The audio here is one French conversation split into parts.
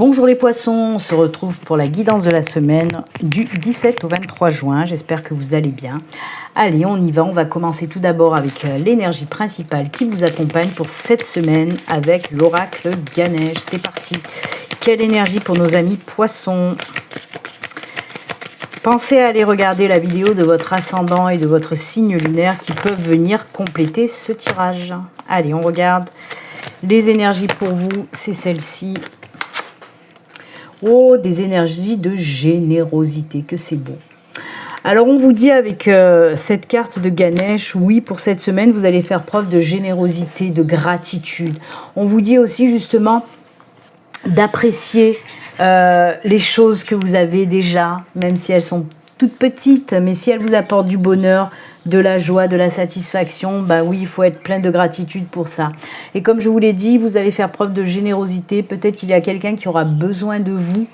Bonjour les poissons, on se retrouve pour la guidance de la semaine du 17 au 23 juin. J'espère que vous allez bien. Allez, on y va. On va commencer tout d'abord avec l'énergie principale qui vous accompagne pour cette semaine avec l'oracle Ganesh. C'est parti. Quelle énergie pour nos amis poissons? Pensez à aller regarder la vidéo de votre ascendant et de votre signe lunaire qui peuvent venir compléter ce tirage. Allez, on regarde. Les énergies pour vous, c'est celle-ci. Oh, des énergies de générosité, que c'est beau. Alors, on vous dit avec cette carte de Ganesh, oui, pour cette semaine, vous allez faire preuve de générosité, de gratitude. On vous dit aussi, justement, d'apprécier les choses que vous avez déjà, même si elles sont toutes petites, mais si elles vous apportent du bonheur, de la joie, de la satisfaction, bah oui, il faut être plein de gratitude pour ça. Et comme je vous l'ai dit, vous allez faire preuve de générosité. Peut-être qu'il y a quelqu'un qui aura besoin de vous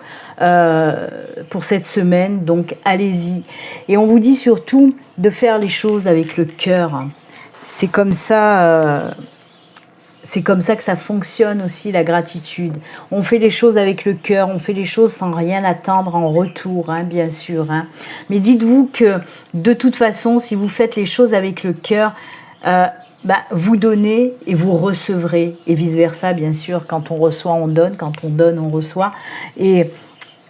pour cette semaine, donc allez-y. Et on vous dit surtout de faire les choses avec le cœur. C'est comme ça... C'est comme ça que ça fonctionne aussi, la gratitude. On fait les choses avec le cœur, on fait les choses sans rien attendre en retour, hein, bien sûr. Hein. Mais dites-vous que de toute façon, si vous faites les choses avec le cœur, vous donnez et vous recevrez. Et vice-versa, bien sûr, quand on reçoit, on donne, quand on donne, on reçoit. Et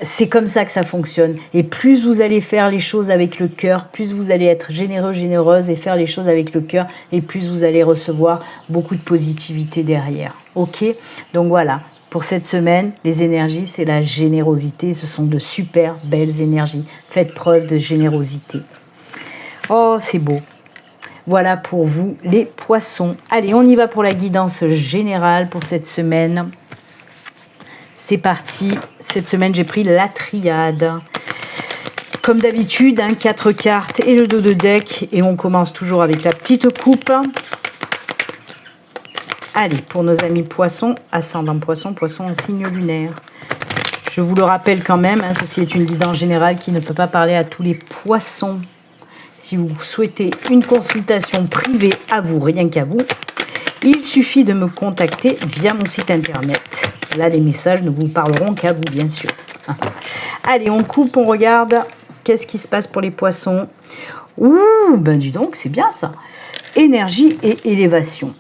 c'est comme ça que ça fonctionne. Et plus vous allez faire les choses avec le cœur, plus vous allez être généreux, généreuse et faire les choses avec le cœur, et plus vous allez recevoir beaucoup de positivité derrière. Ok? Donc voilà, pour cette semaine, les énergies, c'est la générosité. Ce sont de super belles énergies. Faites preuve de générosité. Oh, c'est beau. Voilà pour vous, les poissons. Allez, on y va pour la guidance générale pour cette semaine. C'est parti. Cette semaine, j'ai pris la triade. Comme d'habitude, 4 cartes et le dos de deck. Et on commence toujours avec la petite coupe. Allez, pour nos amis poissons, ascendant poisson, poisson en signe lunaire. Je vous le rappelle quand même, ceci est une guidance générale qui ne peut pas parler à tous les poissons. Si vous souhaitez une consultation privée à vous, rien qu'à vous, il suffit de me contacter via mon site internet. Là, les messages ne vous parleront qu'à vous, bien sûr. Allez, on coupe, on regarde. Qu'est-ce qui se passe pour les poissons? Ouh, ben dis donc, c'est bien ça. Énergie et élévation.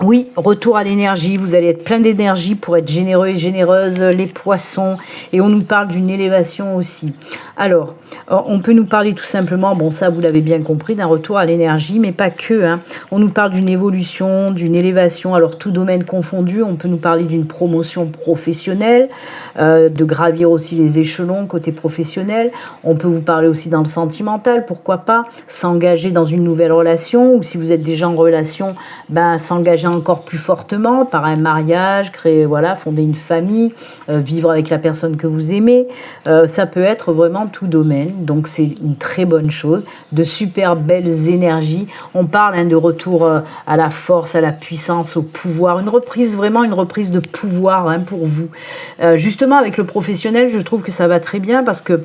Oui, retour à l'énergie, vous allez être plein d'énergie pour être généreux et généreuse, les poissons, et on nous parle d'une élévation aussi. Alors, on peut nous parler tout simplement, bon ça vous l'avez bien compris, d'un retour à l'énergie, mais pas que. On nous parle d'une évolution, d'une élévation, alors tout domaine confondu, on peut nous parler d'une promotion professionnelle, de gravir aussi les échelons côté professionnel, on peut vous parler aussi dans le sentimental, pourquoi pas, s'engager dans une nouvelle relation, ou si vous êtes déjà en relation, s'engager encore plus fortement par un mariage, créer, voilà, fonder une famille, vivre avec la personne que vous aimez. Ça peut être vraiment tout domaine, donc c'est une très bonne chose, de super belles énergies. On parle de retour à la force, à la puissance, au pouvoir, une reprise, vraiment une reprise de pouvoir pour vous. Justement avec le professionnel, je trouve que ça va très bien parce que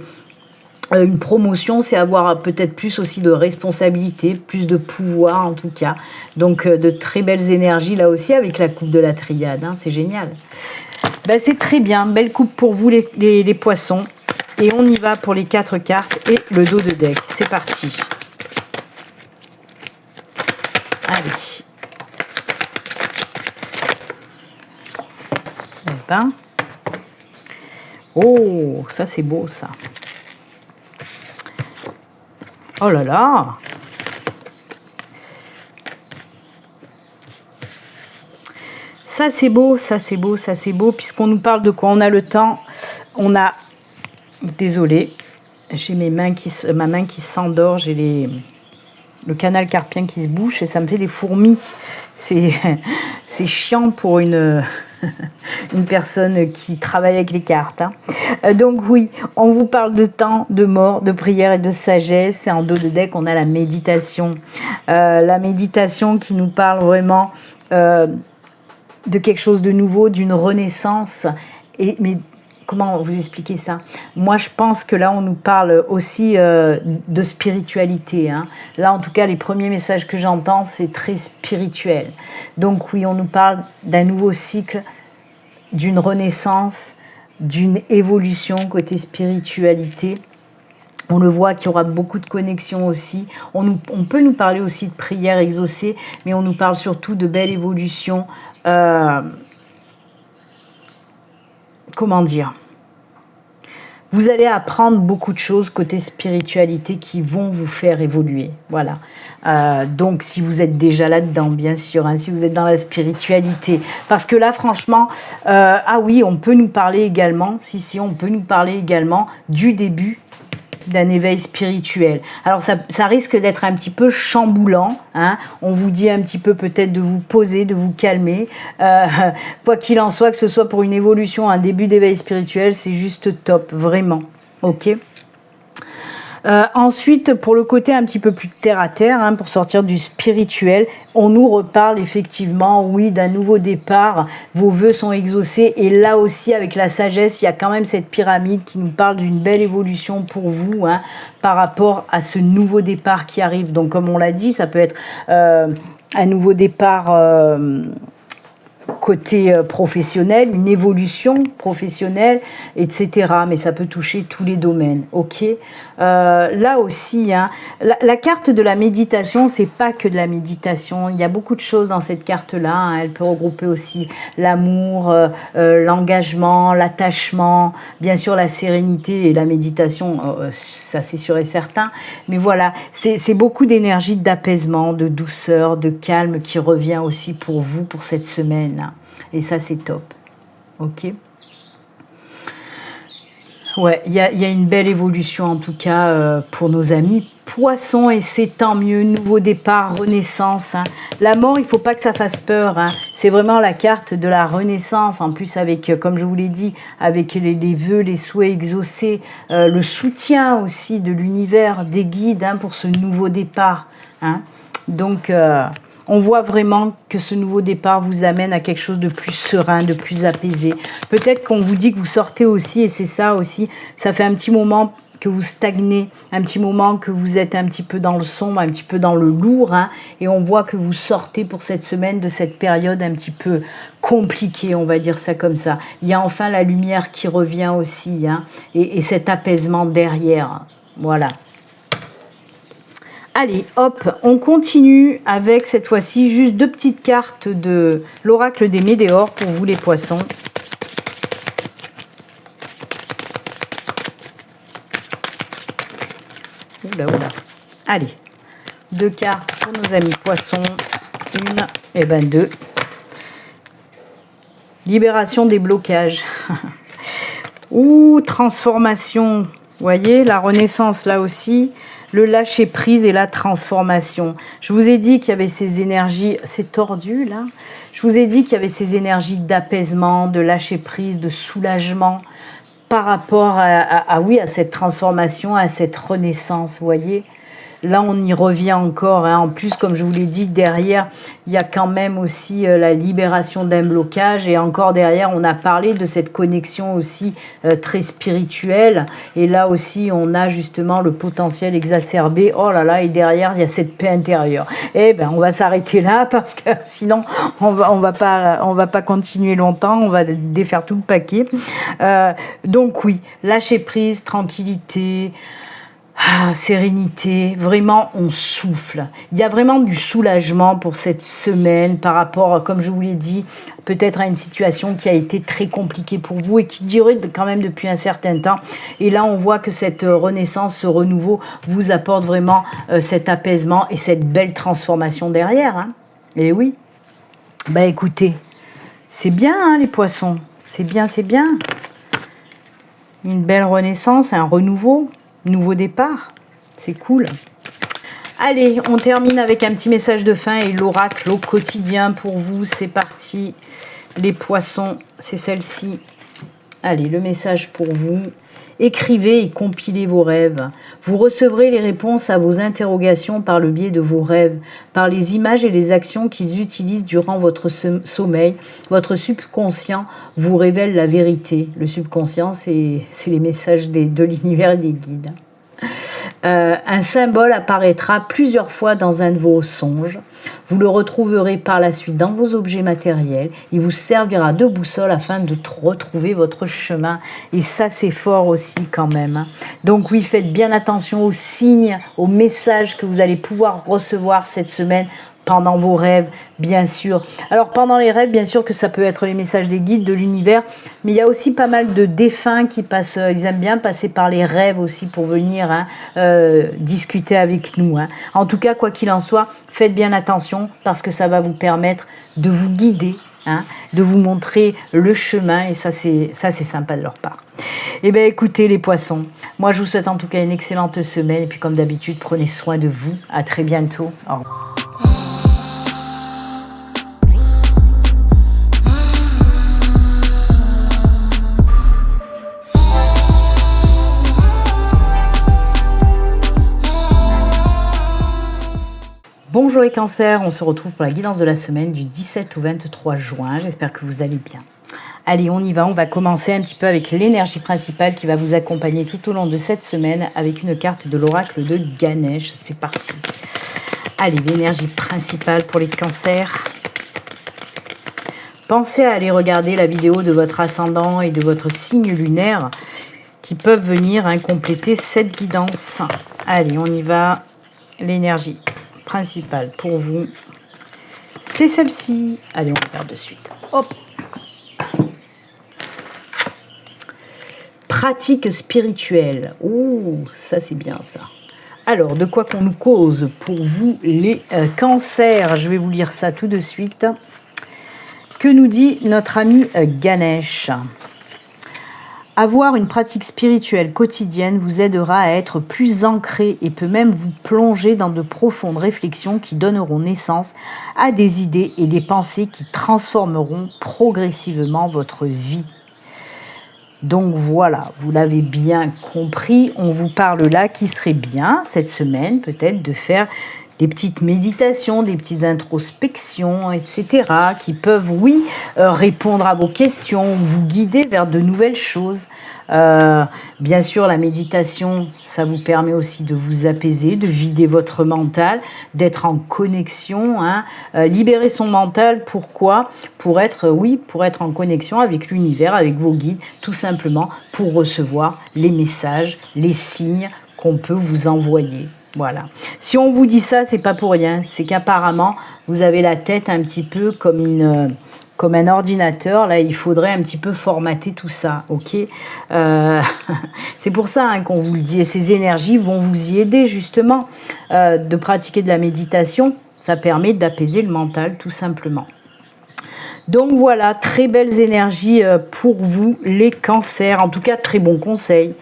une promotion, c'est avoir peut-être plus aussi de responsabilité, plus de pouvoir en tout cas. Donc de très belles énergies là aussi avec la coupe de la triade, c'est génial. C'est très bien, belle coupe pour vous les poissons. Et on y va pour les 4 cartes et le dos de deck. C'est parti. Allez. Oh, ça c'est beau ça. Oh là là! Ça c'est beau, ça c'est beau, ça c'est beau, puisqu'on nous parle de quoi? On a le temps, on a... Désolée, j'ai ma main qui s'endort, j'ai le canal carpien qui se bouche et ça me fait des fourmis. C'est chiant pour une personne qui travaille avec les cartes. Donc oui, on vous parle de temps, de mort, de prière et de sagesse. Et en dos de deck, on a la méditation. La méditation qui nous parle vraiment de quelque chose de nouveau, d'une renaissance. Mais comment vous expliquer ça? Moi, je pense que là, on nous parle aussi de spiritualité. Là, en tout cas, les premiers messages que j'entends, c'est très spirituel. Donc oui, on nous parle d'un nouveau cycle, d'une renaissance, d'une évolution côté spiritualité. On le voit qu'il y aura beaucoup de connexions aussi. On peut nous parler aussi de prières exaucées, mais on nous parle surtout de belle évolution. Comment dire ? Vous allez apprendre beaucoup de choses côté spiritualité qui vont vous faire évoluer. Voilà. Donc, si vous êtes déjà là-dedans, bien sûr, hein, si vous êtes dans la spiritualité. Parce que là, franchement, ah oui, on peut nous parler également, on peut nous parler également du début d'un éveil spirituel. Alors ça risque d'être un petit peu chamboulant, hein. On vous dit un petit peu peut-être de vous poser, de vous calmer, quoi qu'il en soit, que ce soit pour une évolution, un début d'éveil spirituel, c'est juste top, vraiment, ok. Ensuite, pour le côté un petit peu plus terre à terre, hein, pour sortir du spirituel, on nous reparle effectivement, oui, d'un nouveau départ. Vos vœux sont exaucés. Et là aussi, avec la sagesse, il y a quand même cette pyramide qui nous parle d'une belle évolution pour vous, hein, par rapport à ce nouveau départ qui arrive. Donc, comme on l'a dit, ça peut être un nouveau départ côté professionnel, une évolution professionnelle, etc. Mais ça peut toucher tous les domaines, ok. Là aussi, hein, la carte de la méditation, c'est pas que de la méditation. Il y a beaucoup de choses dans cette carte-là, hein. Elle peut regrouper aussi l'amour, l'engagement, l'attachement, bien sûr la sérénité et la méditation, ça c'est sûr et certain. Mais voilà, c'est beaucoup d'énergie, d'apaisement, de douceur, de calme qui revient aussi pour vous, pour cette semaine. Et ça, c'est top. Ok. Ouais, il y a une belle évolution, en tout cas, pour nos amis Poissons, et c'est tant mieux. Nouveau départ, renaissance, hein. La mort, il ne faut pas que ça fasse peur, hein. C'est vraiment la carte de la renaissance. En plus, avec, comme je vous l'ai dit, avec les vœux, les souhaits exaucés, le soutien aussi de l'univers, des guides, hein, pour ce nouveau départ, hein. Donc... on voit vraiment que ce nouveau départ vous amène à quelque chose de plus serein, de plus apaisé. Peut-être qu'on vous dit que vous sortez aussi, et c'est ça aussi, ça fait un petit moment que vous stagnez, un petit moment que vous êtes un petit peu dans le sombre, un petit peu dans le lourd, hein, et on voit que vous sortez pour cette semaine de cette période un petit peu compliquée, on va dire ça comme ça. Il y a enfin la lumière qui revient aussi, hein, et cet apaisement derrière. Voilà. Allez, hop, on continue avec cette fois-ci juste 2 petites cartes de l'oracle des Médéors pour vous les poissons. Oula, oula. Allez, 2 cartes pour nos amis poissons. 1 et 2. Libération des blocages. Ouh, transformation. Vous voyez, la renaissance là aussi. Le lâcher prise et la transformation. Je vous ai dit qu'il y avait ces énergies, c'est tordu là. Je vous ai dit qu'il y avait ces énergies d'apaisement, de lâcher prise, de soulagement par rapport oui, à cette transformation, à cette renaissance, vous voyez. Là, on y revient encore, hein. En plus, comme je vous l'ai dit, derrière, il y a quand même aussi la libération d'un blocage. Et encore derrière, on a parlé de cette connexion aussi très spirituelle. Et là aussi, on a justement le potentiel exacerbé. Oh là là, et derrière, il y a cette paix intérieure. Eh bien, on va s'arrêter là parce que sinon, on va pas continuer longtemps. On va défaire tout le paquet. Donc oui, lâcher prise, tranquillité... sérénité, vraiment on souffle. Il y a vraiment du soulagement pour cette semaine par rapport, comme je vous l'ai dit, peut-être à une situation qui a été très compliquée pour vous et qui durait quand même depuis un certain temps. Et là on voit que cette renaissance, ce renouveau vous apporte vraiment cet apaisement et cette belle transformation derrière, hein. Et oui, bah écoutez, c'est bien, hein, les poissons, c'est bien, c'est bien. Une belle renaissance, un renouveau. Nouveau départ, c'est cool. Allez, on termine avec un petit message de fin et l'oracle au quotidien pour vous. C'est parti, les poissons, c'est celle-ci. Allez, le message pour vous. Écrivez et compilez vos rêves. Vous recevrez les réponses à vos interrogations par le biais de vos rêves, par les images et les actions qu'ils utilisent durant votre sommeil. Votre subconscient vous révèle la vérité. Le subconscient, c'est les messages de l'univers et des guides. un symbole apparaîtra plusieurs fois dans un de vos songes. Vous le retrouverez par la suite dans vos objets matériels. Il vous servira de boussole afin de retrouver votre chemin. Et ça, c'est fort aussi quand même, hein. Donc oui, faites bien attention aux signes, aux messages que vous allez pouvoir recevoir cette semaine pendant vos rêves, bien sûr. Alors, pendant les rêves, bien sûr que ça peut être les messages des guides, de l'univers, mais il y a aussi pas mal de défunts qui passent, ils aiment bien passer par les rêves aussi pour venir discuter avec nous, hein. En tout cas, quoi qu'il en soit, faites bien attention parce que ça va vous permettre de vous guider, hein, de vous montrer le chemin, et ça c'est sympa de leur part. Eh bien écoutez les poissons, moi je vous souhaite en tout cas une excellente semaine, et puis comme d'habitude, prenez soin de vous. À très bientôt. Au revoir. Bonjour les cancers, on se retrouve pour la guidance de la semaine du 17 au 23 juin. J'espère que vous allez bien. Allez, on y va. On va commencer un petit peu avec l'énergie principale qui va vous accompagner tout au long de cette semaine avec une carte de l'oracle de Ganesh. C'est parti. Allez, l'énergie principale pour les cancers. Pensez à aller regarder la vidéo de votre ascendant et de votre signe lunaire qui peuvent venir compléter cette guidance. Allez, on y va. L'énergie principale pour vous, c'est celle-ci. Allez, on regarde de suite. Hop. Pratique spirituelle. Ouh, ça c'est bien ça. Alors, de quoi qu'on nous cause pour vous les cancers? Je vais vous lire ça tout de suite. Que nous dit notre ami Ganesh? Avoir une pratique spirituelle quotidienne vous aidera à être plus ancré et peut même vous plonger dans de profondes réflexions qui donneront naissance à des idées et des pensées qui transformeront progressivement votre vie. Donc voilà, vous l'avez bien compris, on vous parle là qu'il serait bien cette semaine peut-être de faire des petites méditations, des petites introspections, etc. qui peuvent, oui, répondre à vos questions, vous guider vers de nouvelles choses. Bien sûr, la méditation, ça vous permet aussi de vous apaiser, de vider votre mental, d'être en connexion, hein. Libérer son mental, pourquoi? Pour être en connexion avec l'univers, avec vos guides, tout simplement pour recevoir les messages, les signes qu'on peut vous envoyer. Voilà. Si on vous dit ça, c'est pas pour rien. C'est qu'apparemment, vous avez la tête un petit peu comme un ordinateur. Là, il faudrait un petit peu formater tout ça, ok? C'est pour ça qu'on vous le dit. Et ces énergies vont vous y aider, justement, de pratiquer de la méditation. Ça permet d'apaiser le mental, tout simplement. Donc voilà, très belles énergies pour vous, les cancers. En tout cas, très bons conseils.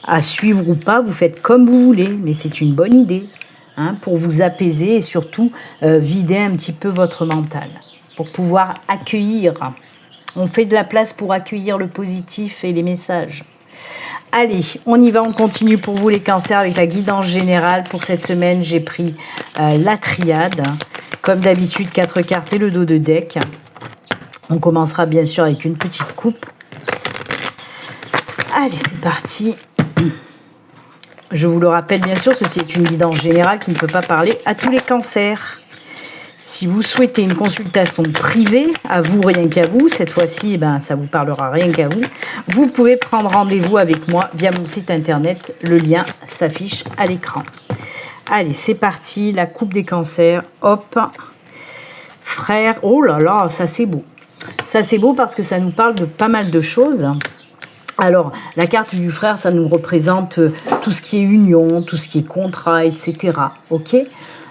À suivre ou pas, vous faites comme vous voulez, mais c'est une bonne idée, hein, pour vous apaiser et surtout vider un petit peu votre mental, pour pouvoir accueillir. On fait de la place pour accueillir le positif et les messages. Allez, on y va, on continue pour vous les cancers avec la guidance générale. Pour cette semaine, j'ai pris la triade, comme d'habitude 4 cartes et le dos de deck. On commencera bien sûr avec une petite coupe. Allez, c'est parti. Je vous le rappelle bien sûr, ceci est une guidance générale qui ne peut pas parler à tous les cancers. Si vous souhaitez une consultation privée, à vous, rien qu'à vous, cette fois-ci, ça vous parlera rien qu'à vous, vous pouvez prendre rendez-vous avec moi via mon site internet. Le lien s'affiche à l'écran. Allez, c'est parti, la coupe des cancers. Hop, frère, oh là là, ça c'est beau. Ça c'est beau parce que ça nous parle de pas mal de choses. Alors, la carte du frère, ça nous représente tout ce qui est union, tout ce qui est contrat, etc. Ok ?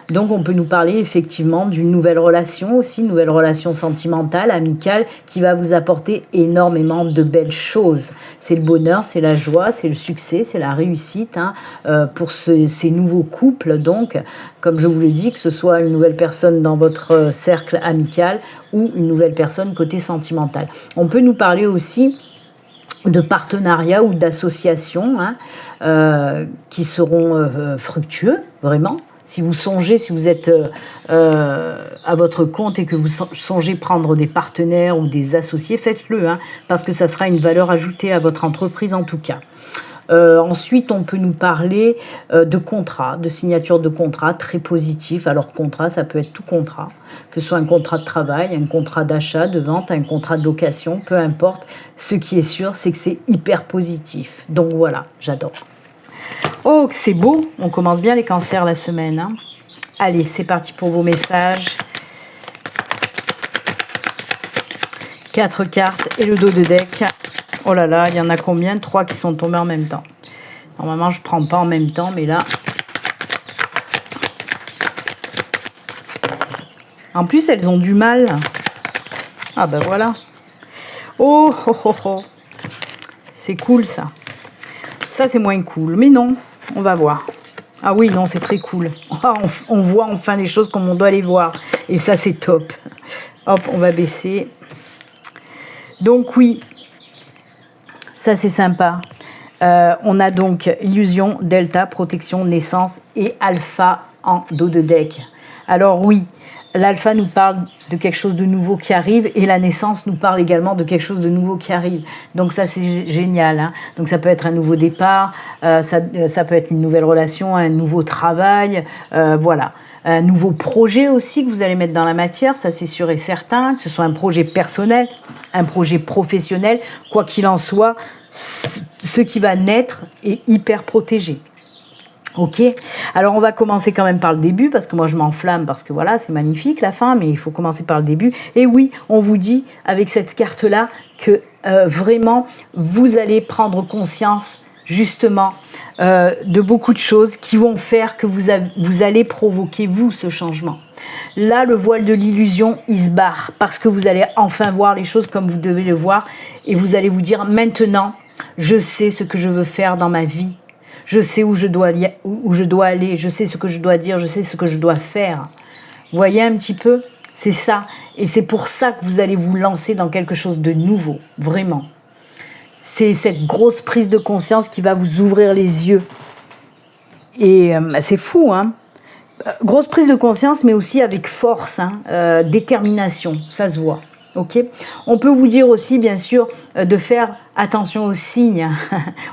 Donc, on peut nous parler effectivement d'une nouvelle relation aussi, une nouvelle relation sentimentale, amicale, qui va vous apporter énormément de belles choses. C'est le bonheur, c'est la joie, c'est le succès, c'est la réussite, hein, pour ces nouveaux couples. Donc, comme je vous l'ai dit, que ce soit une nouvelle personne dans votre cercle amical ou une nouvelle personne côté sentimental. On peut nous parler aussi de partenariats ou d'associations, hein, qui seront fructueux, vraiment. Si vous songez, si vous êtes à votre compte et que vous songez prendre des partenaires ou des associés, faites-le, hein, parce que ça sera une valeur ajoutée à votre entreprise en tout cas. Ensuite, on peut nous parler de contrat, de signature de contrat très positif. Alors contrat, ça peut être tout contrat, que ce soit un contrat de travail, un contrat d'achat, de vente, un contrat de location, peu importe. Ce qui est sûr, c'est que c'est hyper positif. Donc voilà, j'adore. Oh, c'est beau. On commence bien les cancers la semaine, hein. Allez, c'est parti pour vos messages. 4 cartes et le dos de deck. Oh là là, il y en a combien? 3 qui sont tombés en même temps. Normalement, je ne prends pas en même temps, mais là... En plus, elles ont du mal. Ah ben voilà. Oh, oh, oh, oh. C'est cool, ça. Ça, c'est moins cool. Mais non, on va voir. Ah oui, non, c'est très cool. On voit enfin les choses comme on doit les voir. Et ça, c'est top. Hop, on va baisser. Donc oui, ça c'est sympa. On a donc illusion, delta, protection, naissance et alpha en dos de deck. Alors oui, l'alpha nous parle de quelque chose de nouveau qui arrive et la naissance nous parle également de quelque chose de nouveau qui arrive. Donc ça c'est génial, hein. Donc ça peut être un nouveau départ, ça peut être une nouvelle relation, un nouveau travail, voilà. Un nouveau projet aussi que vous allez mettre dans la matière, ça c'est sûr et certain, que ce soit un projet personnel, un projet professionnel, quoi qu'il en soit, ce qui va naître est hyper protégé. Ok, alors on va commencer quand même par le début, parce que moi je m'enflamme, parce que voilà, c'est magnifique la fin, mais il faut commencer par le début. Et oui, on vous dit avec cette carte-là que vraiment, vous allez prendre conscience justement de beaucoup de choses qui vont faire que vous allez provoquer, vous, ce changement. Là, le voile de l'illusion, il se barre, parce que vous allez enfin voir les choses comme vous devez le voir, et vous allez vous dire, maintenant, je sais ce que je veux faire dans ma vie. Je sais où je dois aller, je sais ce que je dois dire, je sais ce que je dois faire. Vous voyez un petit peu? C'est ça. Et c'est pour ça que vous allez vous lancer dans quelque chose de nouveau, vraiment. C'est cette grosse prise de conscience qui va vous ouvrir les yeux. Et c'est fou, hein? Grosse prise de conscience, mais aussi avec force, hein, détermination, ça se voit. Ok. On peut vous dire aussi, bien sûr, de faire attention aux signes,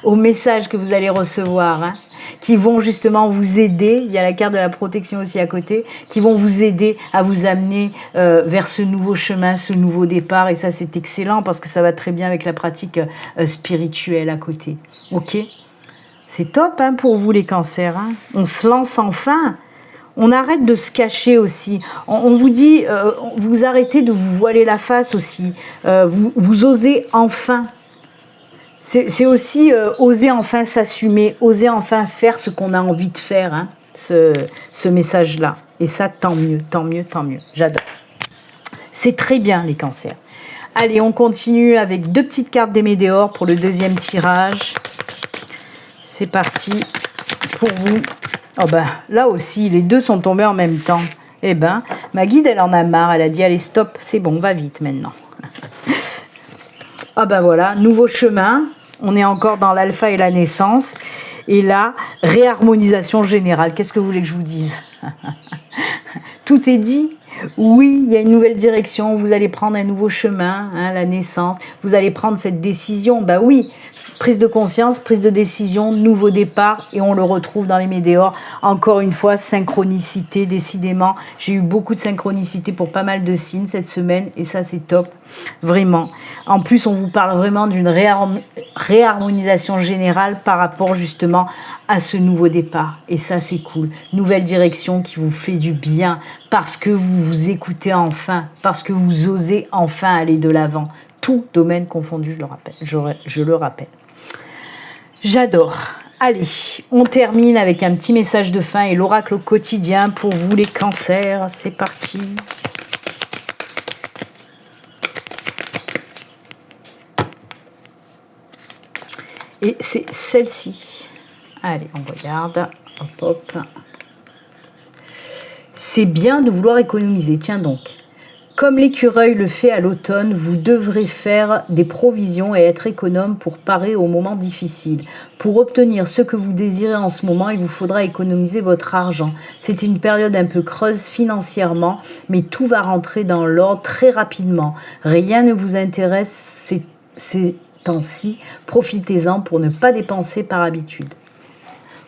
aux messages que vous allez recevoir, hein, qui vont justement vous aider. Il y a la carte de la protection aussi à côté, qui vont vous aider à vous amener vers ce nouveau chemin, ce nouveau départ. Et ça, c'est excellent parce que ça va très bien avec la pratique spirituelle à côté. Ok. C'est top, hein, pour vous les cancers, hein. On se lance enfin. On arrête de se cacher aussi. On vous dit, vous arrêtez de vous voiler la face aussi. Vous osez enfin. C'est aussi oser enfin s'assumer, oser enfin faire ce qu'on a envie de faire, hein, ce message-là. Et ça, tant mieux, tant mieux, tant mieux. J'adore. C'est très bien, les cancers. Allez, on continue avec 2 petites cartes des Météores pour le deuxième tirage. C'est parti pour vous. Oh ben, là aussi, les 2 sont tombés en même temps. Eh ben, ma guide, elle en a marre. Elle a dit, allez, stop, c'est bon, va vite maintenant. Ah ben voilà, nouveau chemin. On est encore dans l'alpha et la naissance. Et là, réharmonisation générale. Qu'est-ce que vous voulez que je vous dise? Tout est dit. Oui, il y a une nouvelle direction. Vous allez prendre un nouveau chemin, hein, la naissance. Vous allez prendre cette décision. Ben oui, prise de conscience, prise de décision, nouveau départ, et on le retrouve dans les Météores. Encore une fois, synchronicité, décidément. J'ai eu beaucoup de synchronicité pour pas mal de signes cette semaine, et ça c'est top, vraiment. En plus, on vous parle vraiment d'une réharmonisation générale par rapport justement à ce nouveau départ, et ça c'est cool. Nouvelle direction qui vous fait du bien, parce que vous vous écoutez enfin, parce que vous osez enfin aller de l'avant. Tout domaine confondu, je le rappelle. J'adore. Allez, on termine avec un petit message de fin et l'oracle au quotidien pour vous les cancers. C'est parti. Et c'est celle-ci. Allez, on regarde. Hop, hop. C'est bien de vouloir économiser. Tiens donc. Comme l'écureuil le fait à l'automne, vous devrez faire des provisions et être économe pour parer aux moments difficiles. Pour obtenir ce que vous désirez en ce moment, il vous faudra économiser votre argent. C'est une période un peu creuse financièrement, mais tout va rentrer dans l'ordre très rapidement. Rien ne vous intéresse, c'est temps-ci. Profitez-en pour ne pas dépenser par habitude.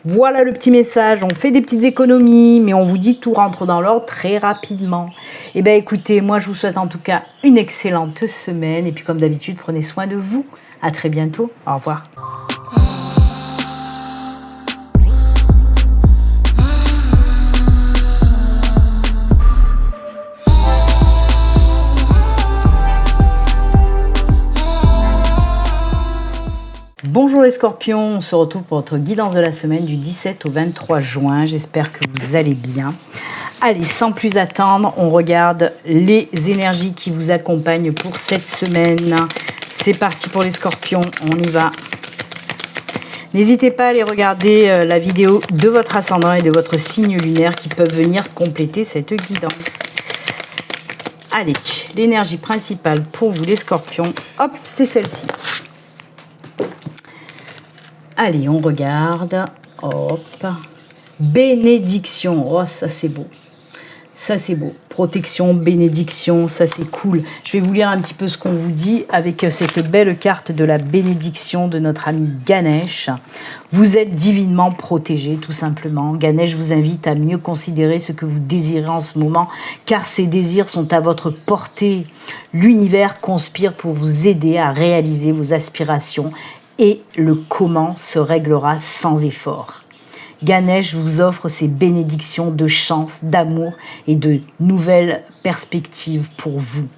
Voilà le petit message, on fait des petites économies, mais on vous dit tout rentre dans l'ordre très rapidement. Et bien écoutez, moi je vous souhaite en tout cas une excellente semaine, et puis comme d'habitude, prenez soin de vous. À très bientôt, au revoir. Bonjour les scorpions, on se retrouve pour votre guidance de la semaine du 17 au 23 juin. J'espère que vous allez bien. Allez, sans plus attendre, on regarde les énergies qui vous accompagnent pour cette semaine. C'est parti pour les scorpions, on y va. N'hésitez pas à aller regarder la vidéo de votre ascendant et de votre signe lunaire qui peuvent venir compléter cette guidance. Allez, l'énergie principale pour vous les scorpions, hop, c'est celle-ci. Allez, on regarde. Hop. Bénédiction. Oh, ça c'est beau. Ça c'est beau. Protection, bénédiction, ça c'est cool. Je vais vous lire un petit peu ce qu'on vous dit avec cette belle carte de la bénédiction de notre ami Ganesh. Vous êtes divinement protégé, tout simplement. Ganesh vous invite à mieux considérer ce que vous désirez en ce moment, car ces désirs sont à votre portée. L'univers conspire pour vous aider à réaliser vos aspirations et le comment se réglera sans effort. Ganesh vous offre ses bénédictions de chance, d'amour et de nouvelles perspectives pour vous.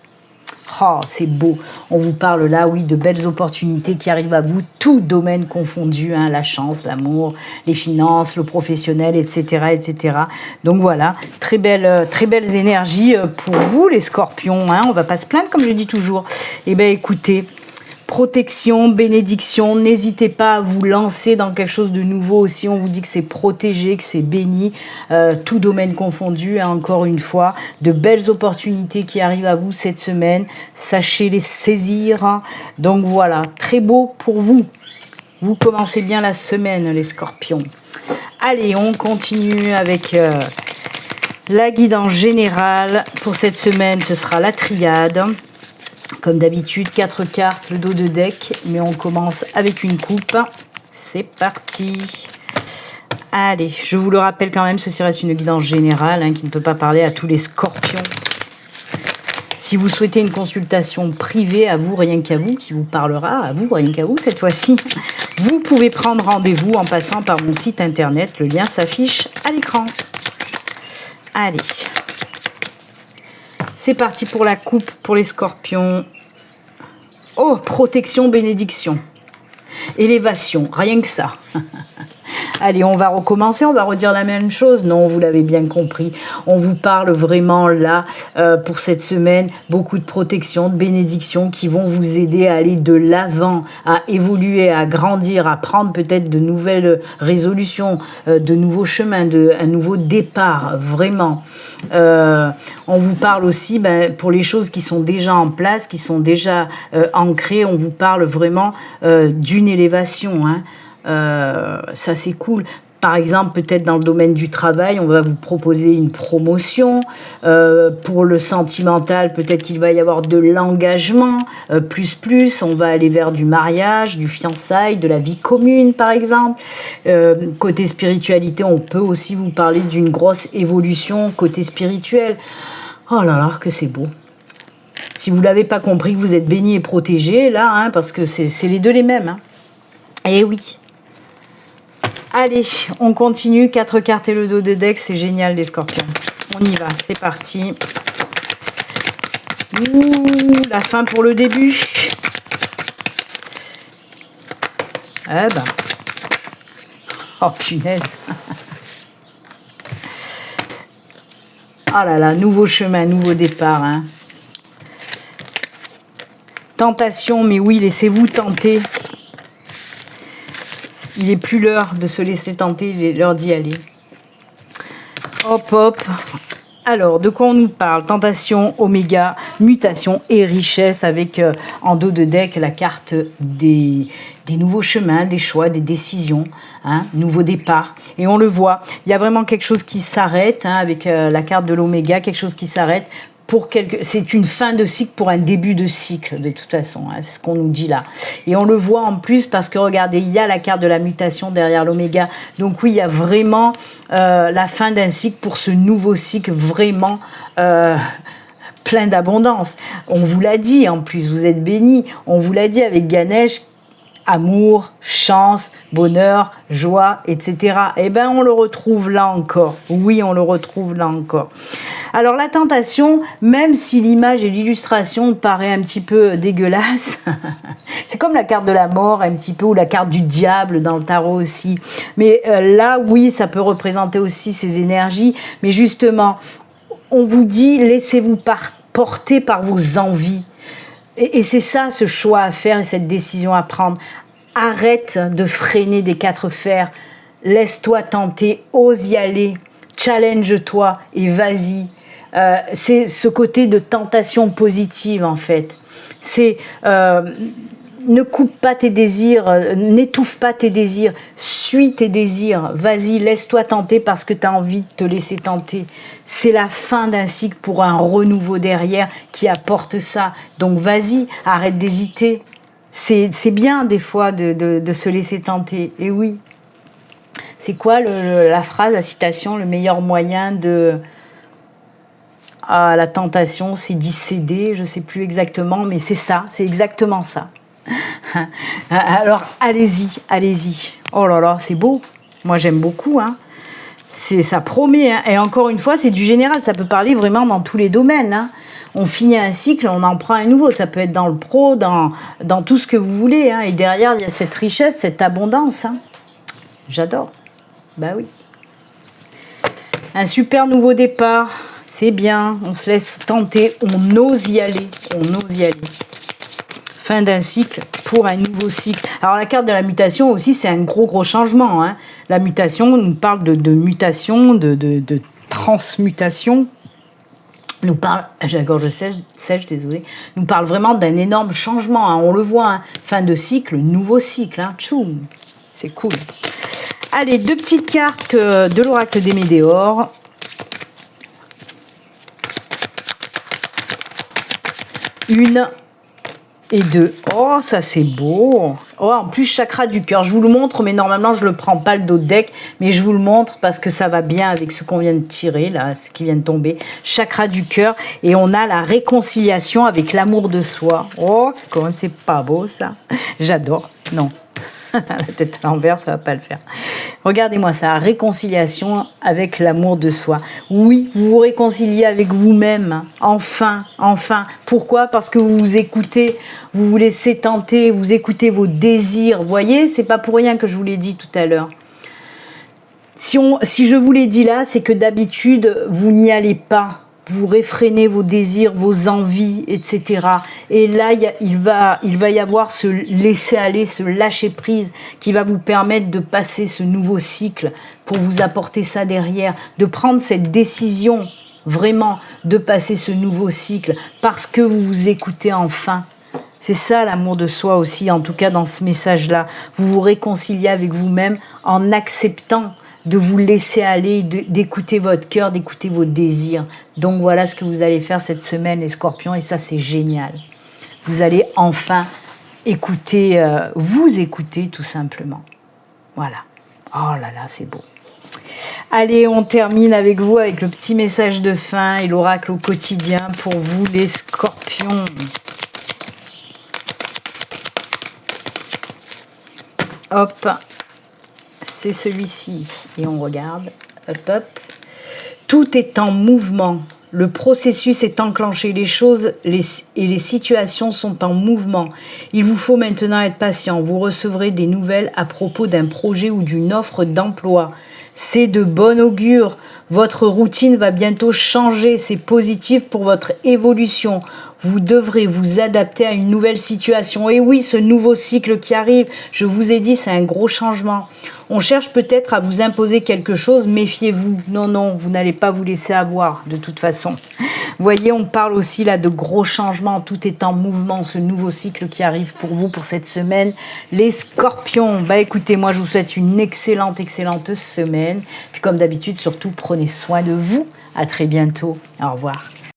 Oh, c'est beau. On vous parle là, oui, de belles opportunités qui arrivent à vous, tout domaine confondu, hein, la chance, l'amour, les finances, le professionnel, etc., etc. Donc voilà, très belles énergies pour vous, les scorpions. Hein. On ne va pas se plaindre, comme je dis toujours. Eh bien, écoutez, protection, bénédiction, n'hésitez pas à vous lancer dans quelque chose de nouveau aussi. On vous dit que c'est protégé, que c'est béni, tout domaine confondu, hein, encore une fois. De belles opportunités qui arrivent à vous cette semaine. Sachez les saisir. Hein. Donc voilà, très beau pour vous. Vous commencez bien la semaine, les scorpions. Allez, on continue avec la guidance générale. Pour cette semaine, ce sera la triade. Comme d'habitude, 4 cartes, le dos de deck, mais on commence avec une coupe. C'est parti. Allez, je vous le rappelle quand même, ceci reste une guidance générale hein, qui ne peut pas parler à tous les scorpions. Si vous souhaitez une consultation privée à vous, rien qu'à vous, qui vous parlera à vous, rien qu'à vous cette fois-ci, vous pouvez prendre rendez-vous en passant par mon site internet. Le lien s'affiche à l'écran. Allez. C'est parti pour la coupe pour les scorpions. Oh, protection, bénédiction. Élévation, rien que ça. Allez, on va recommencer, on va redire la même chose. Non, vous l'avez bien compris. On vous parle vraiment là, pour cette semaine, beaucoup de protection, de bénédiction qui vont vous aider à aller de l'avant, à évoluer, à grandir, à prendre peut-être de nouvelles résolutions, de nouveaux chemins, un nouveau départ, vraiment. On vous parle aussi, pour les choses qui sont déjà en place, qui sont déjà ancrées, on vous parle vraiment d'une élévation, hein. Ça c'est cool. Par exemple, peut-être dans le domaine du travail, on va vous proposer une promotion. Pour le sentimental, peut-être qu'il va y avoir de l'engagement, plus. On va aller vers du mariage, du fiançailles, de la vie commune, par exemple. Côté spiritualité, on peut aussi vous parler d'une grosse évolution côté spirituel. Oh là là, que c'est beau. Si vous ne l'avez pas compris, que vous êtes béni et protégé, là, hein, parce que c'est les deux les mêmes. Hein. Eh oui. Allez, on continue. 4 cartes et le dos de deck, c'est génial les scorpions. On y va, c'est parti. Ouh, la fin pour le début. Eh ben. Oh punaise. Oh là là, nouveau chemin, nouveau départ. Hein. Tentation, mais oui, laissez-vous tenter. Il n'est plus l'heure de se laisser tenter, il est l'heure d'y aller. Hop, hop. Alors, de quoi on nous parle? Tentation, oméga, mutation et richesse avec en dos de deck la carte des nouveaux chemins, des choix, des décisions, hein, nouveau départ. Et on le voit, il y a vraiment quelque chose qui s'arrête, hein, avec la carte de l'oméga, quelque chose qui s'arrête. c'est une fin de cycle pour un début de cycle, de toute façon, hein, c'est ce qu'on nous dit là. Et on le voit en plus parce que, regardez, il y a la carte de la mutation derrière l'oméga. Donc oui, il y a vraiment la fin d'un cycle pour ce nouveau cycle vraiment plein d'abondance. On vous l'a dit, en plus, vous êtes bénis. On vous l'a dit avec Ganesh, amour, chance, bonheur, joie, etc. Eh bien, on le retrouve là encore. Oui, on le retrouve là encore. Alors, la tentation, même si l'image et l'illustration paraît un petit peu dégueulasse, c'est comme la carte de la mort, un petit peu, ou la carte du diable dans le tarot aussi. Mais là, oui, ça peut représenter aussi ces énergies. Mais justement, on vous dit, laissez-vous porter par vos envies. Et c'est ça, ce choix à faire et cette décision à prendre. Arrête de freiner des quatre fers. Laisse-toi tenter, ose y aller. Challenge-toi et vas-y. C'est ce côté de tentation positive, en fait. C'est ne coupe pas tes désirs, n'étouffe pas tes désirs, suis tes désirs. Vas-y, laisse-toi tenter parce que tu as envie de te laisser tenter. C'est la fin d'un cycle pour un renouveau derrière qui apporte ça. Donc vas-y, arrête d'hésiter. C'est bien des fois de se laisser tenter. Et oui. C'est quoi la phrase, la citation, le meilleur moyen de... Ah, la tentation, c'est d'y céder, je ne sais plus exactement, mais c'est ça, c'est exactement ça. Alors, allez-y, allez-y. Oh là là, c'est beau. Moi, j'aime beaucoup, hein. Ça promet, hein. Et encore une fois, c'est du général, ça peut parler vraiment dans tous les domaines, hein. On finit un cycle, on en prend un nouveau. Ça peut être dans le pro, dans tout ce que vous voulez, hein. Et derrière, il y a cette richesse, cette abondance, hein. J'adore. Bah oui. Un super nouveau départ. C'est bien, on se laisse tenter, on ose y aller, on ose y aller. Fin d'un cycle pour un nouveau cycle. Alors la carte de la mutation aussi, c'est un gros changement, hein. La mutation nous parle de mutation, de transmutation. Nous parle, j'ai la gorge sèche, désolé. Nous parle vraiment d'un énorme changement, hein. On le voit, hein. Fin de cycle, nouveau cycle, hein. Tchoum, c'est cool. Allez, deux petites cartes de l'oracle des Médéors. Une et deux. Oh, ça c'est beau. Oh, en plus, chakra du cœur. Je vous le montre, mais normalement, je ne le prends pas le dos de deck. Mais je vous le montre parce que ça va bien avec ce qu'on vient de tirer, là, ce qui vient de tomber. Chakra du cœur. Et on a la réconciliation avec l'amour de soi. Oh, comment c'est pas beau, ça. J'adore. Non. La tête à l'envers, ça va pas le faire. Regardez-moi ça, réconciliation avec l'amour de soi. Oui, vous vous réconciliez avec vous-même, enfin. Pourquoi? Parce que vous vous écoutez, vous vous laissez tenter, vous écoutez vos désirs. Vous voyez, c'est pas pour rien que je vous l'ai dit tout à l'heure. Si je vous l'ai dit là, c'est que d'habitude, vous n'y allez pas. Vous réfrénez vos désirs, vos envies, etc. Et là, il va y avoir ce laisser aller, ce lâcher prise qui va vous permettre de passer ce nouveau cycle pour vous apporter ça derrière, de prendre cette décision vraiment de passer ce nouveau cycle parce que vous vous écoutez enfin. C'est ça l'amour de soi aussi, en tout cas dans ce message-là. Vous vous réconciliez avec vous-même en acceptant de vous laisser aller, d'écouter votre cœur, d'écouter vos désirs. Donc voilà ce que vous allez faire cette semaine, les scorpions, et ça c'est génial. Vous allez enfin écouter, vous écouter tout simplement. Voilà. Oh là là, c'est beau. Allez, on termine avec vous, avec le petit message de fin et l'oracle au quotidien pour vous les scorpions. Hop. C'est celui-ci. Et on regarde. Hop, hop. Tout est en mouvement. Le processus est enclenché. Les choses et les situations sont en mouvement. Il vous faut maintenant être patient. Vous recevrez des nouvelles à propos d'un projet ou d'une offre d'emploi. C'est de bon augure. Votre routine va bientôt changer. C'est positif pour votre évolution. Vous devrez vous adapter à une nouvelle situation. Et oui, ce nouveau cycle qui arrive, je vous ai dit, c'est un gros changement. On cherche peut-être à vous imposer quelque chose, méfiez-vous. Non, vous n'allez pas vous laisser avoir, de toute façon. Vous voyez, on parle aussi là de gros changements. Tout est en mouvement, ce nouveau cycle qui arrive pour vous, pour cette semaine. Les scorpions, bah écoutez, moi je vous souhaite une excellente semaine. Puis comme d'habitude, surtout, prenez soin de vous. À très bientôt. Au revoir.